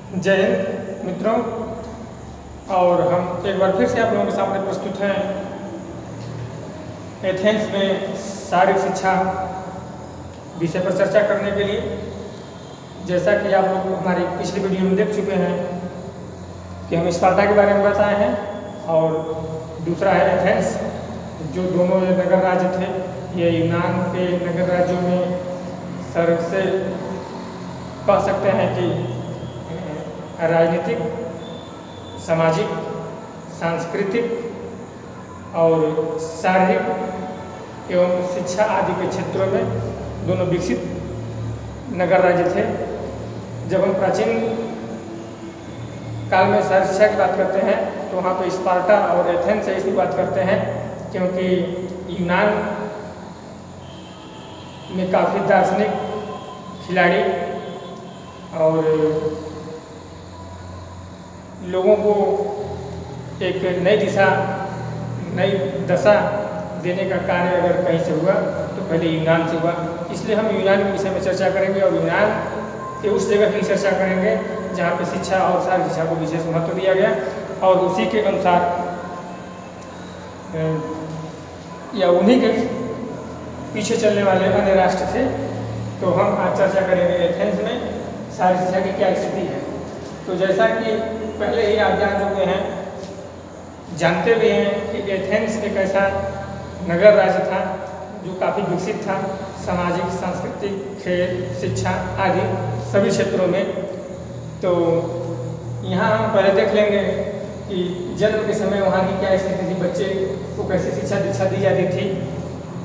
जय हिंद मित्रों। और हम एक बार फिर से आप लोगों के सामने प्रस्तुत हैं एथेंस में शारीरिक शिक्षा विषय पर चर्चा करने के लिए। जैसा कि आप लोग हमारी पिछली वीडियो में देख चुके हैं कि हम स्पार्टा के बारे में बताए हैं, और दूसरा है एथेंस, जो दोनों नगर राज्य थे। ये यूनान के नगर राज्यों में सबसे कह सकते हैं कि राजनीतिक, सामाजिक, सांस्कृतिक और शारीरिक एवं शिक्षा आदि के क्षेत्रों में दोनों विकसित नगर राज्य थे। जब हम प्राचीन काल में शारीरिक शिक्षा की बात करते हैं तो वहाँ पे स्पार्टा और एथेंस से इसकी बात करते हैं, क्योंकि यूनान में काफ़ी दार्शनिक खिलाड़ी और लोगों को एक नई दिशा, नई दशा देने का कार्य अगर कहीं से हुआ तो पहले यूनान से हुआ। इसलिए हम यूनान के विषय में चर्चा करेंगे और यूनान के उस जगह की चर्चा करेंगे जहाँ पे शिक्षा और शारीरिक शिक्षा को विशेष महत्व दिया गया, और उसी के अनुसार या उन्हीं के पीछे चलने वाले अन्य राष्ट्र थे। तो हम आज चर्चा करेंगे एथेंस में शारीरिक शिक्षा की क्या स्थिति है। तो जैसा कि पहले ही आप जान चुके हैं, जानते भी हैं कि एथेंस एक ऐसा नगर राज्य था जो काफ़ी विकसित था सामाजिक, सांस्कृतिक, खेल, शिक्षा आदि सभी क्षेत्रों में। तो यहाँ हम पहले देख लेंगे कि जन्म के समय वहाँ की क्या स्थिति थी, बच्चे को कैसे शिक्षा दीक्षा दी जाती थी।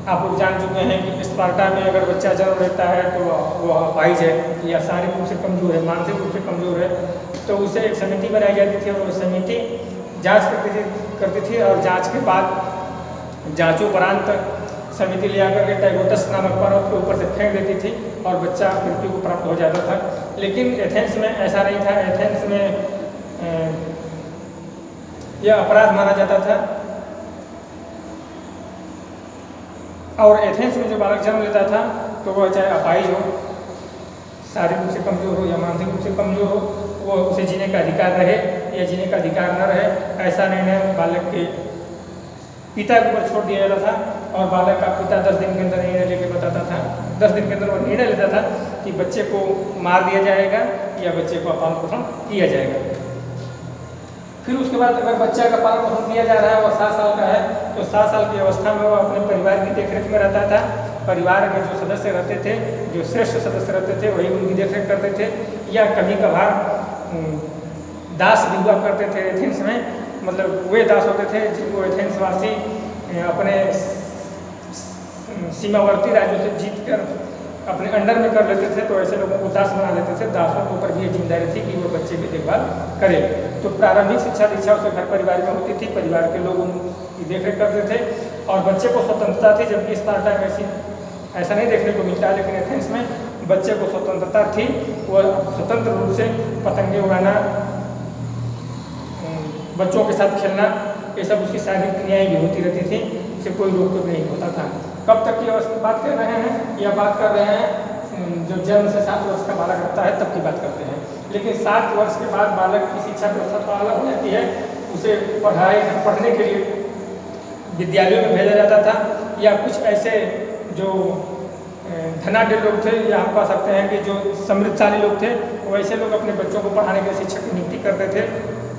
आप लोग जान चुके हैं कि स्पार्टा में अगर बच्चा जन्म लेता है तो वो अपाहिज है या शारीरिक रूप से कमजोर है, मानसिक रूप से कमजोर है, तो उसे एक समिति बनाई जाती थी और वो समिति जांच करती थी और जांच के बाद जांचोपरांत समिति ले आकर के टैगोटस नामक पर्वत के ऊपर से फेंक देती थी और बच्चा मृत्यु को प्राप्त हो जाता था। लेकिन एथेंस में ऐसा नहीं था। एथेंस में यह अपराध माना जाता था, और एथेंस में जो बालक जन्म लेता था तो वह चाहे अपाहिज हो, शारीरिक रूप से कमजोर हो या मानसिक रूप से कमजोर हो, वो उसे जीने का अधिकार रहे या जीने का अधिकार न रहे, ऐसा निर्णय बालक के पिता के ऊपर छोड़ दिया जाता था। और बालक का पिता 10 दिन के अंदर निर्णय लेके बताता था, 10 दिन के अंदर वो निर्णय लेता था कि बच्चे को मार दिया जाएगा या बच्चे को पालन पोषण किया जाएगा। फिर उसके बाद अगर बच्चा का पालन पोषण किया जा रहा है और 7 साल का है तो 7 साल की अवस्था में वो अपने परिवार की देखरेख में रहता था। परिवार में जो सदस्य रहते थे, जो श्रेष्ठ सदस्य रहते थे, वही उनकी देखरेख करते थे, या कभी कभार दास भी हुआ करते थे एथेंस में। मतलब वे दास होते थे जिनको एथेंस वासी अपने सीमावर्ती राज्यों से जीत कर अपने अंडर में कर लेते थे, तो ऐसे लोगों को दास बना लेते थे। दासों के ऊपर भी ये जिम्मेदारी थी कि वो बच्चे की देखभाल करे। तो प्रारंभिक शिक्षा दीक्षा उसे घर परिवार में होती थी, परिवार के लोग उनकी देखरेख करते थे और बच्चे को स्वतंत्रता थी। जबकि स्पार्टा में ऐसा नहीं देखने को मिलता, लेकिन एथेंस में बच्चे को स्वतंत्रता थी। वह स्वतंत्र रूप से पतंगे उड़ाना, बच्चों के साथ खेलना, ये सब उसकी शारीरिक क्रियाएँ भी होती रहती थी, उसे कोई रोक टोक नहीं होता था। कब तक की अवस्था बात कर रहे हैं, या बात कर रहे हैं जब जन्म से 7 वर्ष का बालक रहता है तब की बात करते हैं। लेकिन 7 वर्ष के बाद बालक की शिक्षा व्यवस्था तो अलग हो जाती है। उसे पढ़ने के लिए विद्यालयों में भेजा जाता था, या कुछ ऐसे जो धनाढ्य लोग थे, या हम कह सकते हैं कि जो समृद्धशाली लोग थे, वैसे लोग अपने बच्चों को पढ़ाने के लिए शिक्षक की नियुक्ति करते थे।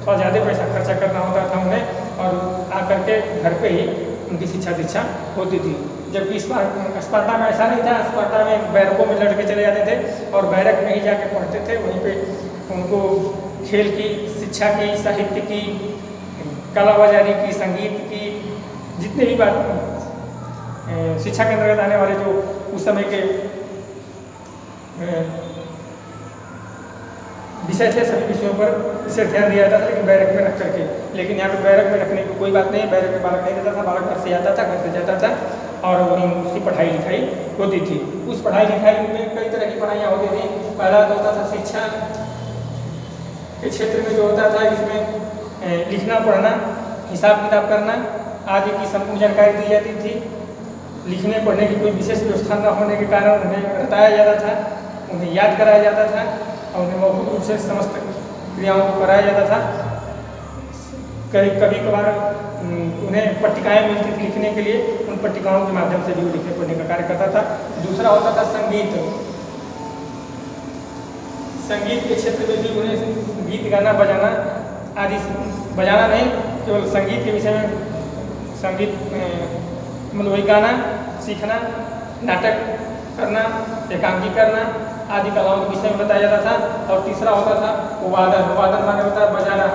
थोड़ा ज़्यादा पैसा खर्चा करना होता था उन्हें, और आकर के घर पे ही उनकी शिक्षा दीक्षा होती थी। जबकि स्पार्टा में ऐसा नहीं था। स्पार्टा में बैरकों में लड़के चले जाते थे और बैरक में ही जाके पढ़ते थे। वहीं पे उनको खेल की, शिक्षा की, साहित्य की, कला बाजारी की, संगीत की, जितने भी बात शिक्षा के अंतर्गत आने वाले जो उस समय के विषय थे, सभी विषयों पर विशेष ध्यान दिया जाता था, लेकिन बैरक में रख करके। लेकिन यहाँ पे बैरक में रखने की कोई बात नहीं है। बैरक में बालक नहीं रहता था, बालक घर से आता था, घर से जाता था और वहीं उसकी पढ़ाई लिखाई होती थी। उस पढ़ाई लिखाई में कई तरह की पढ़ाइयाँ होती थी। पहला तो होता था शिक्षा के क्षेत्र में, जो होता था इसमें लिखना पढ़ना, हिसाब किताब करना आदि की संपूर्ण जानकारी दी जाती थी। लिखने पढ़ने की कोई विशेष व्यवस्था न होने के कारण उन्हें बताया जाता था, उन्हें याद कराया जाता था और उन्हें मौखिक रूप से समस्त क्रियाओं को कराया जाता था। कभी कभार उन्हें पट्टिकाएँ मिलती थी लिखने के लिए, उन पट्टिकाओं के माध्यम से भी वो लिखने पढ़ने का कार्य करता था। दूसरा होता था संगीत। संगीत के क्षेत्र में भी उन्हें गीत गाना बजाना आदि, बजाना नहीं केवल संगीत के विषय में, संगीत मतलब वही गाना सीखना, नाटक करना, एकांकी करना आदि कलाओं के विषय में बताया जाता था। और तीसरा होता था वादन। वादन माने होता है बजाना,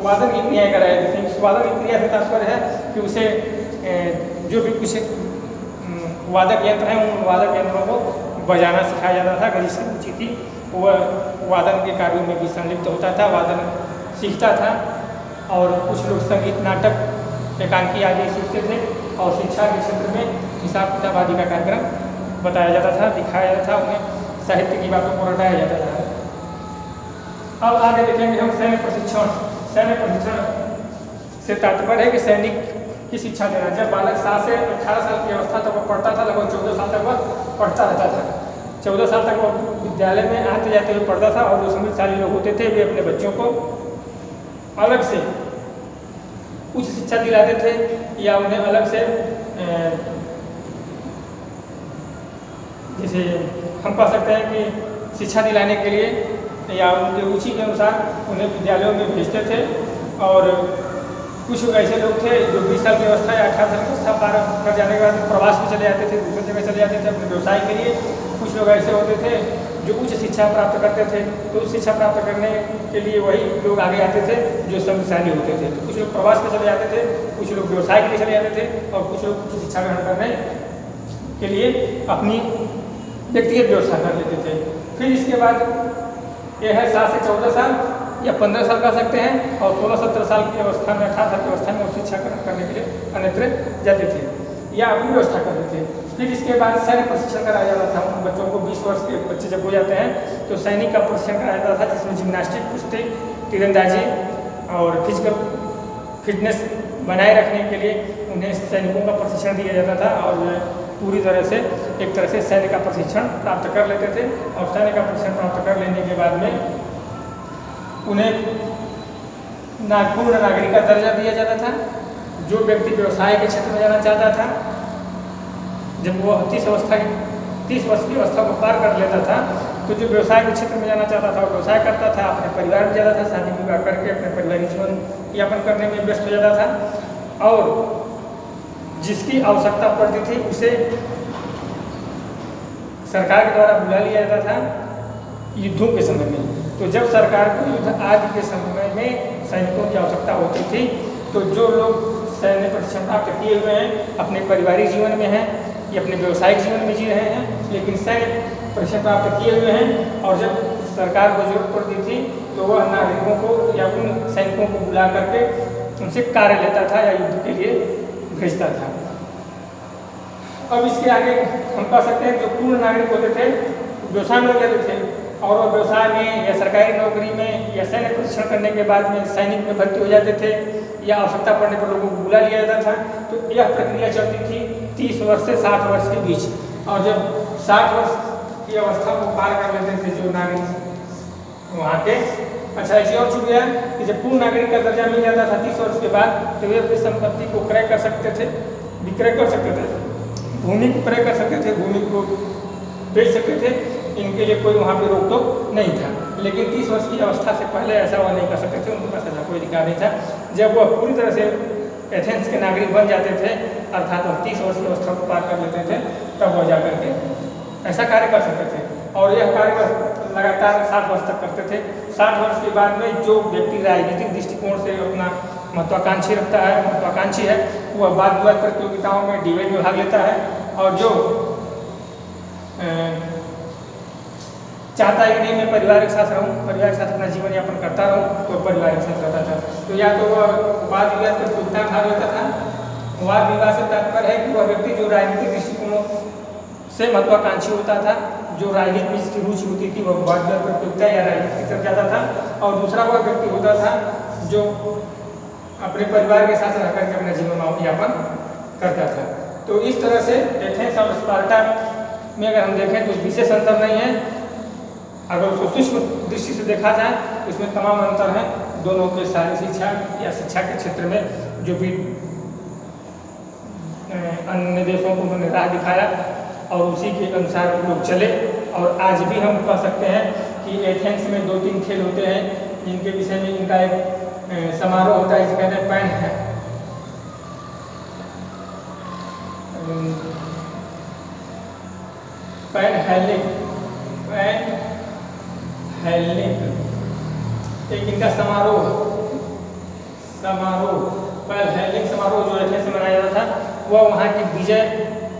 वादन की क्रियाएँ कराई जाती थी। उस वादन की क्रिया से तात्पर्य है कि उसे जो भी कुछ वादक यंत्र हैं उन वादक यंत्रों को बजाना सिखाया जाता था। अगर जिसकी रुचि थी वह वादन के कार्यों में भी संलिप्त होता था, वादन सीखता था। और कुछ लोग संगीत, नाटक, एकांकी आदि सीखते थे। और शिक्षा के क्षेत्र में हिसाब किताब आदि का कार्यक्रम बताया जाता था, दिखाया जाता था, उन्हें साहित्य की बातों को रटाया जाता था। अब आगे देखेंगे हम सैन्य प्रशिक्षण। सैन्य प्रशिक्षण से तात्पर्य है कि सैनिक की शिक्षा देना। जब बालक 7 से 18 साल की अवस्था तक वह पढ़ता था, लगभग 14 साल तक वह पढ़ता रहता था। 14 साल तक वो विद्यालय में आते जाते हुए पढ़ता था। और जो समृद्धशाली लोग होते थे वे अपने बच्चों को अलग से उच्च शिक्षा दिलाते थे या उन्हें अलग से जैसे हम कह सकते हैं कि शिक्षा दिलाने के लिए या उनकी रुचि के अनुसार उन्हें विद्यालयों में भेजते थे। और कुछ ऐसे लोग थे जो 20 साल की अवस्था या 18 साल की अवस्था पार कर जाने के बाद प्रवास में चले जाते थे, दूसरी जगह चले जाते थे अपने व्यवसाय के लिए। कुछ लोग ऐसे होते थे जो उच्च शिक्षा प्राप्त करते थे, तो उच्च शिक्षा प्राप्त करने के लिए वही लोग आगे आते थे जो समृद्धशाली होते थे। तो कुछ लोग प्रवास में चले जाते थे, कुछ लोग व्यवसाय के लिए चले जाते थे और कुछ लोग उच्च शिक्षा ग्रहण करने के लिए अपनी व्यक्तिगत व्यवस्था कर लेते थे। फिर इसके बाद यह है 7 से 14 साल या 15 साल कर सकते हैं। और 16-17 साल की अवस्था में, 18 साल की अवस्था में वो शिक्षा ग्रहण करने के लिए अन्यत्र जाते थे या अपनी व्यवस्था करते थे। फिर इसके बाद सैन्य प्रशिक्षण कराया जाता था। उन बच्चों को 20 वर्ष के बच्चे जब हो जाते हैं तो सैनिक का प्रशिक्षण कराया जाता था, जिसमें जिम्नास्टिक, कुश्ती, तीरंदाजी और फिजिकल फिटनेस बनाए रखने के लिए उन्हें सैनिकों का प्रशिक्षण दिया जाता था। और पूरी तरह से एक तरह से सैन्य का प्रशिक्षण प्राप्त कर लेते थे। और सैन्य का प्रशिक्षण प्राप्त कर लेने के बाद में उन्हें पूर्ण नागरिक का दर्जा दिया जाता था। जो व्यक्ति व्यवसाय के क्षेत्र में जाना चाहता था, जब वो 30 वर्ष की अवस्था को पार कर लेता था, तो जो व्यवसाय के क्षेत्र में जाना चाहता था वो व्यवसाय करता था, अपने परिवार में जाता था, शादी विवाह करके अपने पारिवारिक जीवन यापन करने में व्यस्त हो जाता था। और जिसकी आवश्यकता पड़ती थी उसे सरकार के द्वारा बुला लिया जाता था युद्धों के समय में। तो जब सरकार को युद्ध आदि के समय में सैनिकों की आवश्यकता होती थी, तो जो लोग सैन्य प्रशिक्षण प्राप्त किए हुए हैं, अपने पारिवारिक जीवन में हैं या अपने व्यवसायिक जीवन में जी रहे हैं, लेकिन सैन्य प्रशिक्षण प्राप्त किए हुए हैं, और जब सरकार को जरूरत पड़ती थी तो वह नागरिकों को या उन सैनिकों को बुला करके उनसे कार्य लेता था या युद्ध के लिए भेजता था। अब इसके आगे हम कह सकते हैं जो पूर्ण नागरिक होते थे व्यवसाय में लग जाते थे, और वह व्यवसाय में या सरकारी नौकरी में या सैन्य प्रशिक्षण करने के बाद में सैनिक में भर्ती हो जाते थे या आवश्यकता पड़ने पर लोगों को बुला लिया जाता था। तो यह प्रक्रिया चलती थी 30 वर्ष से 60 वर्ष के बीच। और जब 60 वर्ष की अवस्था को पार कर लेते थे जो नागरिक वहाँ के, अच्छा ऐसी और छूट गया कि जब पूर्ण नागरिक का दर्जा मिल जाता था 30 वर्ष के बाद, तो वे अपनी संपत्ति को क्रय कर सकते थे, विक्रय कर सकते थे, भूमि को क्रय कर सकते थे, भूमि को बेच सकते थे। इनके लिए कोई वहाँ पे रोक टोक नहीं था। लेकिन 30 वर्ष की अवस्था से पहले ऐसा वह नहीं कर सकते थे, उनके पास ऐसा कोई अधिकार नहीं था। जब वह पूरी तरह से एथेंस के नागरिक बन जाते थे, अर्थात वह 30 वर्ष की अवस्था को पार कर लेते थे, तब वह जाकर के ऐसा कार्य कर सकते थे। और यह कार्य लगातार 60 वर्ष तक करते थे। 60 वर्ष के बाद में जो व्यक्ति राजनीतिक दृष्टिकोण से अपना महत्वाकांक्षी रखता है, महत्वाकांक्षी है, वह वाद विवाद प्रतियोगिताओं में डिबेट में भाग लेता है। और जो चाहता है कि नहीं मैं परिवार के साथ रहूं, परिवार के साथ अपना जीवन यापन करता रहूं, तो परिवार के साथ रहता था। तो या तो वह वाद विवाद प्रतियोगिता में भाग लेता था। वाद विवाद से तात्पर्य है कि वह व्यक्ति जो राजनीतिक दृष्टिकोणों से महत्वाकांक्षी होता था, जो राजनीति में जिसकी रुचि होती थी, वह वाद विवाद प्रतियोगिता या राजनीति की तरफ जाता था। और दूसरा वह व्यक्ति होता था जो अपने परिवार के साथ रह करके अपना जीवन यापन करता था। तो इस तरह से एथेंस और स्पार्टा में अगर हम देखें तो विशेष अंतर नहीं है। अगर उसको सूक्ष्म दृष्टि से देखा जाए तो इसमें तमाम अंतर है दोनों के सारी शिक्षा या शिक्षा के क्षेत्र में। जो भी अन्य देशों को उन्होंने राह दिखाया और उसी के अनुसार लोग चले। और आज भी हम कह सकते हैं कि एथेंस में 2-3 खेल होते हैं जिनके विषय में इनका एक समारोह होता है, जिसे कहते हैं पैन है पैन हेलेनिक एक इनका समारोह पैन हेलेनिक समारोह जो एथेंस में मनाया जाता था वह वहाँ की विजय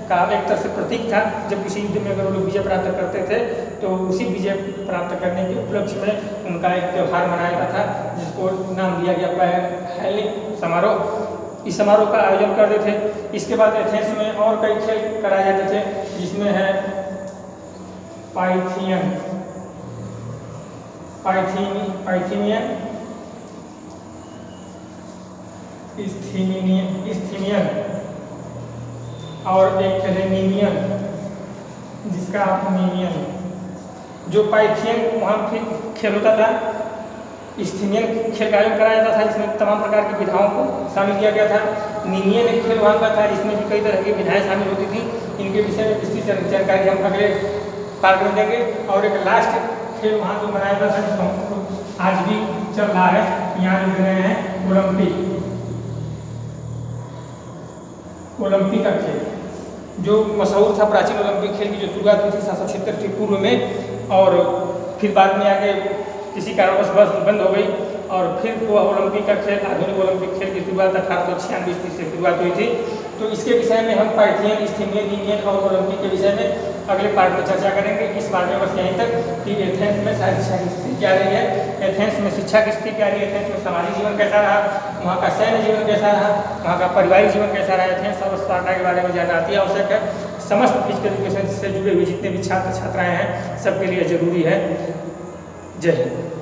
का एक तरह से प्रतीक था। जब किसी युद्ध में अगर वो लोग विजय प्राप्त करते थे तो उसी विजय प्राप्त करने के उपलक्ष्य में उनका एक त्यौहार मनाया जाता था जिसको नाम दिया गया पैन हेलेनिक समारोह। इस समारोह का आयोजन करते थे। इसके बाद एथेंस में और कई खेल कराए जाते थे जिसमें है पाइथियन इस्थीनियन और एक है नीमियन, जिसका नीमियन। जो पाइथियन वहाँ फिर खेल होता था, इस्थीनियन खेल का आयोजन कराया जाता था जिसमें तमाम प्रकार की विधाओं को शामिल किया गया था। नीमियन एक खेल वहाँ का था जिसमें भी कई तरह की विधाएं शामिल होती थी। इनके विषय में विस्तृत जानकारी हम अगले पार्ट में देंगे। और एक लास्ट खेल वहाँ जो मनाया जाता है जिसको आज भी चल रहा है, यहाँ लिख रहे हैं ओलंपिक का खेल, जो मशहूर था। प्राचीन ओलंपिक खेल की जो शुरुआत हुई थी 776 ईस्वी पूर्व में और फिर बाद में आके किसी कारणवश बस बंद हो गई और फिर वह ओलंपिक का खेल, आधुनिक ओलंपिक खेल की शुरुआत 1896 ईस्वी से शुरुआत हुई थी। तो इसके विषय में हम पाइथियन, इस्थीनियन, नीमियन और ओलंपिक के विषय में अगले पार्ट में चर्चा करेंगे। इस पार्ट में बस यहीं तक कि एथेंस में शिक्षा की स्थिति क्या रही है, एथेंस में शिक्षा की स्थिति क्या रही है, एथेंस में सामाजिक जीवन कैसा रहा, वहाँ का सैन्य जीवन कैसा रहा, वहाँ का पारिवारिक जीवन कैसा रहा, एथेंस और स्पार्टा के बारे में जानना अति आवश्यक है। समस्त फिजिकल एजुकेशन से जुड़े हुए जितने भी छात्र छात्राएँ हैं सबके लिए जरूरी है। जय हिंद।